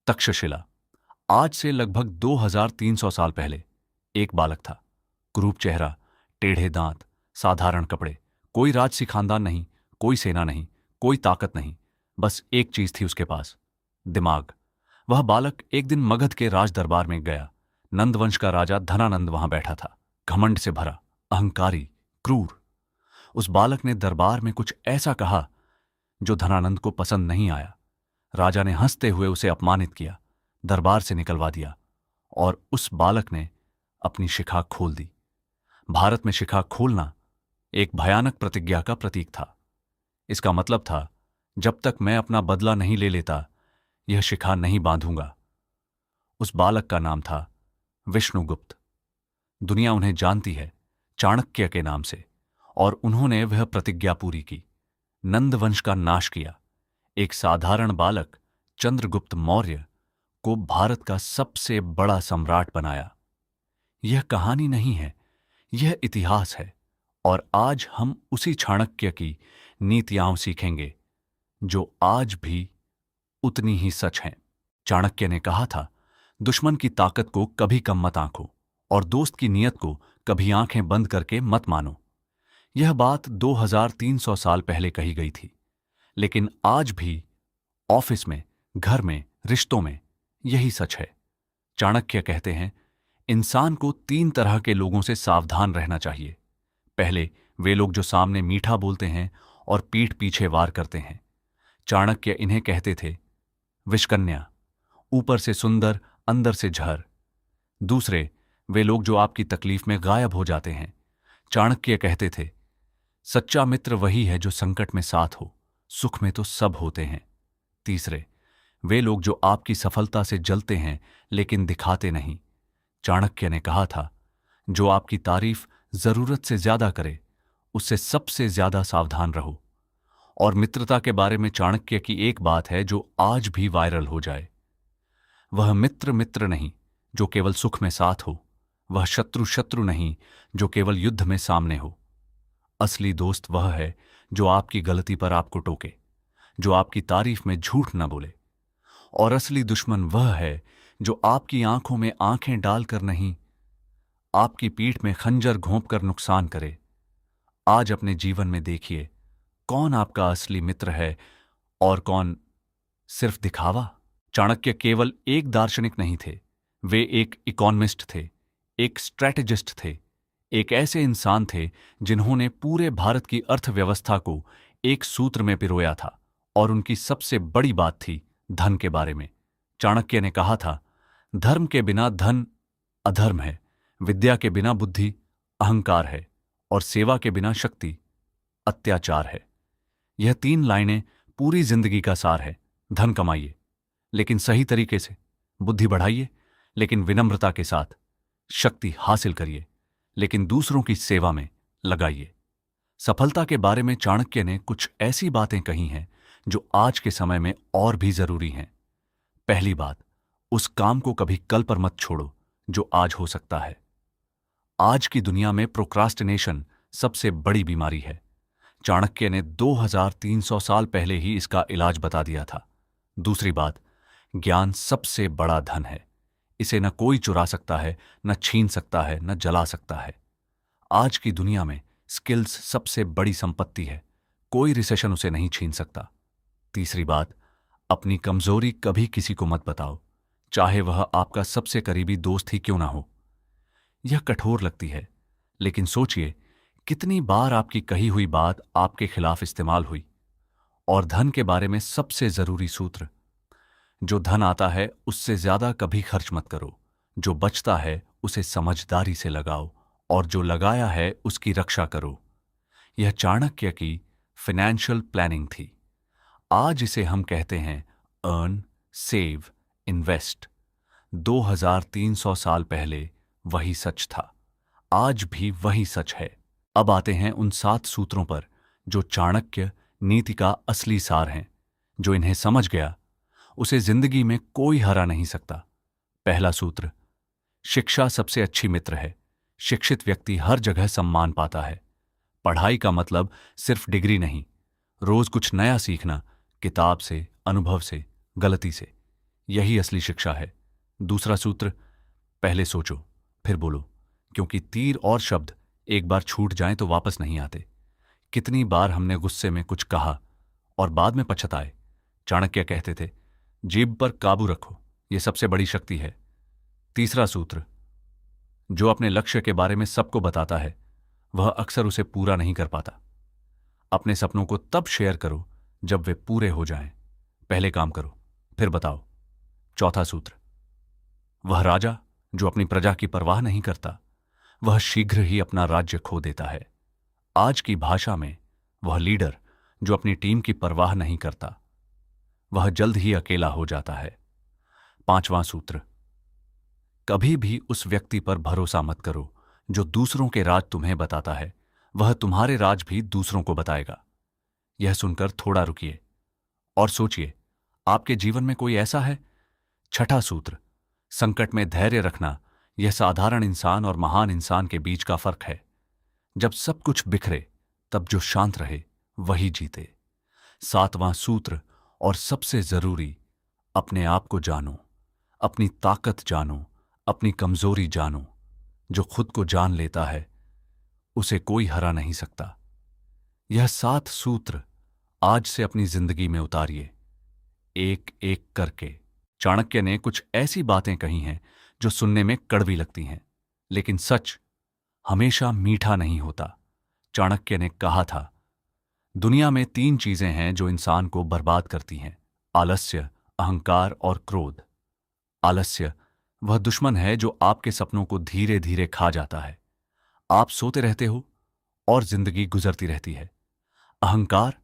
तक्षशिला। आज से लगभग 2300 साल पहले एक बालक था। कुरूप चेहरा, टेढ़े दांत, साधारण कपड़े। कोई राजसी खानदान नहीं, कोई सेना नहीं, कोई ताकत नहीं। बस एक चीज थी उसके पास, दिमाग। वह बालक एक दिन मगध के राज दरबार में गया। नंदवंश का राजा धनानंद वहां बैठा था, घमंड से भरा, अहंकारी, क्रूर। उस बालक ने दरबार में कुछ ऐसा कहा जो धनानंद को पसंद नहीं आया। राजा ने हंसते हुए उसे अपमानित किया, दरबार से निकलवा दिया और उस बालक ने अपनी शिखा खोल दी। भारत में शिखा खोलना एक भयानक प्रतिज्ञा का प्रतीक था। इसका मतलब था, जब तक मैं अपना बदला नहीं ले लेता, यह शिखा नहीं बांधूंगा। उस बालक का नाम था विष्णुगुप्त। दुनिया उन्हें जानती है चाणक्य के नाम से, और उन्होंने वह प्रतिज्ञा पूरी की, नंदवंश का नाश किया। एक साधारण बालक चंद्रगुप्त मौर्य को भारत का सबसे बड़ा सम्राट बनाया। यह कहानी नहीं है, यह इतिहास है। और आज हम उसी चाणक्य की नीतियां सीखेंगे जो आज भी उतनी ही सच हैं। चाणक्य ने कहा था, दुश्मन की ताकत को कभी कम मत आंको और दोस्त की नीयत को कभी आंखें बंद करके मत मानो। यह बात 2300 साल पहले कही गई थी, लेकिन आज भी ऑफिस में, घर में, रिश्तों में यही सच है। चाणक्य कहते हैं, इंसान को 3 तरह के लोगों से सावधान रहना चाहिए। पहले, वे लोग जो सामने मीठा बोलते हैं और पीठ पीछे वार करते हैं। चाणक्य इन्हें कहते थे विषकन्या, ऊपर से सुंदर, अंदर से झर। दूसरे, वे लोग जो आपकी तकलीफ में गायब हो जाते हैं। चाणक्य कहते थे, सच्चा मित्र वही है जो संकट में साथ हो, सुख में तो सब होते हैं। तीसरे, वे लोग जो आपकी सफलता से जलते हैं लेकिन दिखाते नहीं। चाणक्य ने कहा था, जो आपकी तारीफ जरूरत से ज्यादा करे, उससे सबसे ज्यादा सावधान रहो। और मित्रता के बारे में चाणक्य की एक बात है जो आज भी वायरल हो जाए। वह मित्र मित्र नहीं जो केवल सुख में साथ हो, वह शत्रु शत्रु नहीं जो केवल युद्ध में सामने हो। असली दोस्त वह है जो आपकी गलती पर आपको टोके, जो आपकी तारीफ में झूठ न बोले। और असली दुश्मन वह है जो आपकी आंखों में आंखें डालकर नहीं, आपकी पीठ में खंजर घोंपकर नुकसान करे। आज अपने जीवन में देखिए, कौन आपका असली मित्र है और कौन सिर्फ दिखावा। चाणक्य केवल एक दार्शनिक नहीं थे, वे एक इकोनॉमिस्ट थे, एक स्ट्रैटेजिस्ट थे, एक ऐसे इंसान थे जिन्होंने पूरे भारत की अर्थव्यवस्था को एक सूत्र में पिरोया था। और उनकी सबसे बड़ी बात थी धन के बारे में। चाणक्य ने कहा था, धर्म के बिना धन अधर्म है, विद्या के बिना बुद्धि अहंकार है, और सेवा के बिना शक्ति अत्याचार है। यह 3 लाइनें पूरी जिंदगी का सार है। धन कमाइए, लेकिन सही तरीके से। बुद्धि बढ़ाइए, लेकिन विनम्रता के साथ। शक्ति हासिल करिए, लेकिन दूसरों की सेवा में लगाइए। सफलता के बारे में चाणक्य ने कुछ ऐसी बातें कही हैं जो आज के समय में और भी जरूरी हैं। पहली बात, उस काम को कभी कल पर मत छोड़ो जो आज हो सकता है। आज की दुनिया में प्रोक्रास्टिनेशन सबसे बड़ी बीमारी है। चाणक्य ने 2300 साल पहले ही इसका इलाज बता दिया था। दूसरी बात, ज्ञान सबसे बड़ा धन है। इसे न कोई चुरा सकता है, न छीन सकता है, न जला सकता है। आज की दुनिया में स्किल्स सबसे बड़ी संपत्ति है, कोई रिसेशन उसे नहीं छीन सकता। तीसरी बात, अपनी कमजोरी कभी किसी को मत बताओ, चाहे वह आपका सबसे करीबी दोस्त ही क्यों ना हो। यह कठोर लगती है, लेकिन सोचिए, कितनी बार आपकी कही हुई बात आपके खिलाफ इस्तेमाल हुई। और धन के बारे में सबसे जरूरी सूत्र, जो धन आता है उससे ज्यादा कभी खर्च मत करो, जो बचता है उसे समझदारी से लगाओ, और जो लगाया है उसकी रक्षा करो। यह चाणक्य की फाइनेंशियल प्लानिंग थी। आज इसे हम कहते हैं अर्न, सेव, इन्वेस्ट। 2300 साल पहले वही सच था, आज भी वही सच है। अब आते हैं उन 7 सूत्रों पर जो चाणक्य नीति का असली सार हैं। जो इन्हें समझ गया, उसे जिंदगी में कोई हरा नहीं सकता। पहला सूत्र, शिक्षा सबसे अच्छी मित्र है। शिक्षित व्यक्ति हर जगह सम्मान पाता है। पढ़ाई का मतलब सिर्फ डिग्री नहीं, रोज कुछ नया सीखना, किताब से, अनुभव से, गलती से। यही असली शिक्षा है। दूसरा सूत्र, पहले सोचो फिर बोलो, क्योंकि तीर और शब्द एक बार छूट जाएं तो वापस नहीं आते। कितनी बार हमने गुस्से में कुछ कहा और बाद में पछताए। चाणक्य कहते थे, जीभ पर काबू रखो, यह सबसे बड़ी शक्ति है। तीसरा सूत्र, जो अपने लक्ष्य के बारे में सबको बताता है वह अक्सर उसे पूरा नहीं कर पाता। अपने सपनों को तब शेयर करो जब वे पूरे हो जाएं। पहले काम करो फिर बताओ। चौथा सूत्र, वह राजा जो अपनी प्रजा की परवाह नहीं करता वह शीघ्र ही अपना राज्य खो देता है। आज की भाषा में, वह लीडर जो अपनी टीम की परवाह नहीं करता वह जल्द ही अकेला हो जाता है। पांचवां सूत्र, कभी भी उस व्यक्ति पर भरोसा मत करो जो दूसरों के राज तुम्हें बताता है, वह तुम्हारे राज भी दूसरों को बताएगा। यह सुनकर थोड़ा रुकिए और सोचिए, आपके जीवन में कोई ऐसा है? छठा सूत्र, संकट में धैर्य रखना यह साधारण इंसान और महान इंसान के बीच का फर्क है। जब सब कुछ बिखरे तब जो शांत रहे वही जीते। सातवां सूत्र और सबसे जरूरी, अपने आप को जानो, अपनी ताकत जानो, अपनी कमजोरी जानो। जो खुद को जान लेता है उसे कोई हरा नहीं सकता। यह 7 सूत्र आज से अपनी जिंदगी में उतारिए, एक एक करके। चाणक्य ने कुछ ऐसी बातें कही हैं जो सुनने में कड़वी लगती हैं, लेकिन सच हमेशा मीठा नहीं होता। चाणक्य ने कहा था, दुनिया में 3 चीजें हैं जो इंसान को बर्बाद करती हैं, आलस्य, अहंकार और क्रोध। आलस्य वह दुश्मन है जो आपके सपनों को धीरे धीरे खा जाता है। आप सोते रहते हो और जिंदगी गुजरती रहती है। अहंकार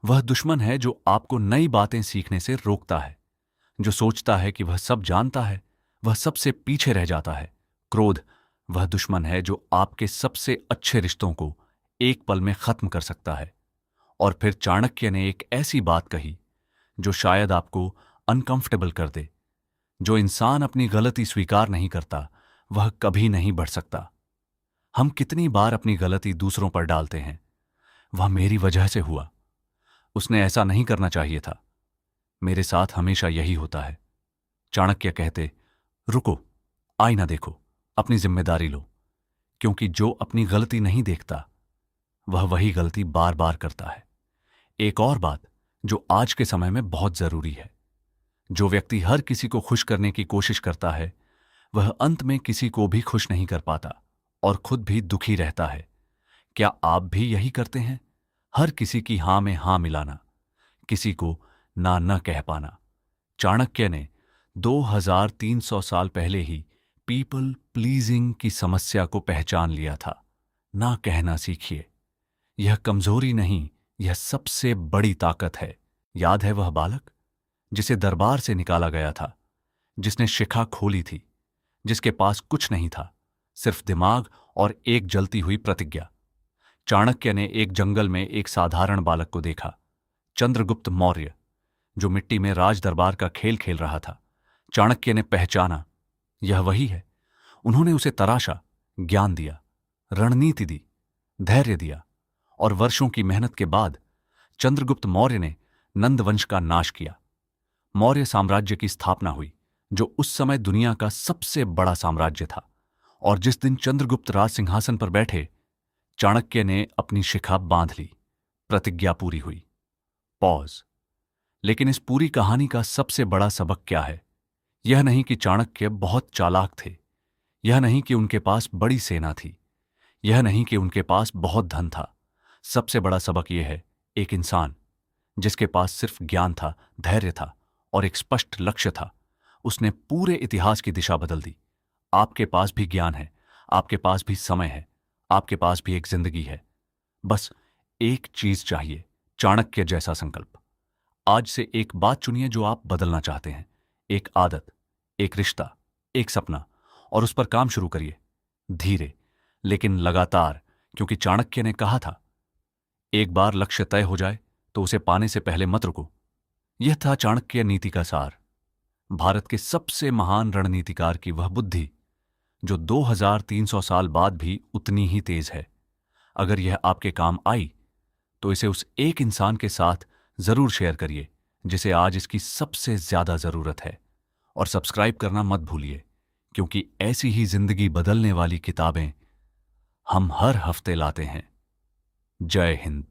वह दुश्मन है जो आपको नई बातें सीखने से रोकता है, जो सोचता है कि वह सब जानता है, वह सबसे पीछे रह जाता है। क्रोध वह दुश्मन है जो आपके सबसे अच्छे रिश्तों को एक पल में खत्म कर सकता है। और फिर चाणक्य ने एक ऐसी बात कही जो शायद आपको अनकंफर्टेबल कर दे, जो इंसान अपनी गलती स्वीकार नहीं करता वह कभी नहीं बढ़ सकता। हम कितनी बार अपनी गलती दूसरों पर डालते हैं, वह मेरी वजह से हुआ, उसने ऐसा नहीं करना चाहिए था, मेरे साथ हमेशा यही होता है। चाणक्य कहते, रुको, आईना देखो, अपनी जिम्मेदारी लो, क्योंकि जो अपनी गलती नहीं देखता वह वही गलती बार बार करता है। एक और बात जो आज के समय में बहुत जरूरी है, जो व्यक्ति हर किसी को खुश करने की कोशिश करता है वह अंत में किसी को भी खुश नहीं कर पाता और खुद भी दुखी रहता है। क्या आप भी यही करते हैं? हर किसी की हां में हां मिलाना, किसी को ना न कह पाना। चाणक्य ने 2300 साल पहले ही पीपल प्लीजिंग की समस्या को पहचान लिया था। ना कहना सीखिए, यह कमजोरी नहीं, यह सबसे बड़ी ताकत है। याद है वह बालक जिसे दरबार से निकाला गया था, जिसने शिखा खोली थी, जिसके पास कुछ नहीं था, सिर्फ दिमाग और एक जलती हुई प्रतिज्ञा। चाणक्य ने एक जंगल में एक साधारण बालक को देखा, चंद्रगुप्त मौर्य, जो मिट्टी में राज दरबार का खेल खेल रहा था। चाणक्य ने पहचाना, यह वही है। उन्होंने उसे तराशा, ज्ञान दिया, रणनीति दी, धैर्य दिया, और वर्षों की मेहनत के बाद चंद्रगुप्त मौर्य ने नंद वंश का नाश किया। मौर्य साम्राज्य की स्थापना हुई, जो उस समय दुनिया का सबसे बड़ा साम्राज्य था। और जिस दिन चंद्रगुप्त राज सिंहासन पर बैठे, चाणक्य ने अपनी शिखा बांध ली, प्रतिज्ञा पूरी हुई। पॉज। लेकिन इस पूरी कहानी का सबसे बड़ा सबक क्या है? यह नहीं कि चाणक्य बहुत चालाक थे, यह नहीं कि उनके पास बड़ी सेना थी, यह नहीं कि उनके पास बहुत धन था। सबसे बड़ा सबक यह है, एक इंसान जिसके पास सिर्फ ज्ञान था, धैर्य था और एक स्पष्ट लक्ष्य था, उसने पूरे इतिहास की दिशा बदल दी। आपके पास भी ज्ञान है, आपके पास भी समय है, आपके पास भी एक जिंदगी है। बस एक चीज चाहिए, चाणक्य जैसा संकल्प। आज से एक बात चुनिए जो आप बदलना चाहते हैं, एक आदत, एक रिश्ता, एक सपना, और उस पर काम शुरू करिए, धीरे लेकिन लगातार। क्योंकि चाणक्य ने कहा था, एक बार लक्ष्य तय हो जाए तो उसे पाने से पहले मत रुको। यह था चाणक्य नीति का सार। भारत के सबसे महान रणनीतिकार की वह बुद्धि जो 2300 साल बाद भी उतनी ही तेज है। अगर यह आपके काम आई तो इसे उस एक इंसान के साथ जरूर शेयर करिए जिसे आज इसकी सबसे ज्यादा जरूरत है। और सब्सक्राइब करना मत भूलिए, क्योंकि ऐसी ही जिंदगी बदलने वाली किताबें हम हर हफ्ते लाते हैं। जय हिंद।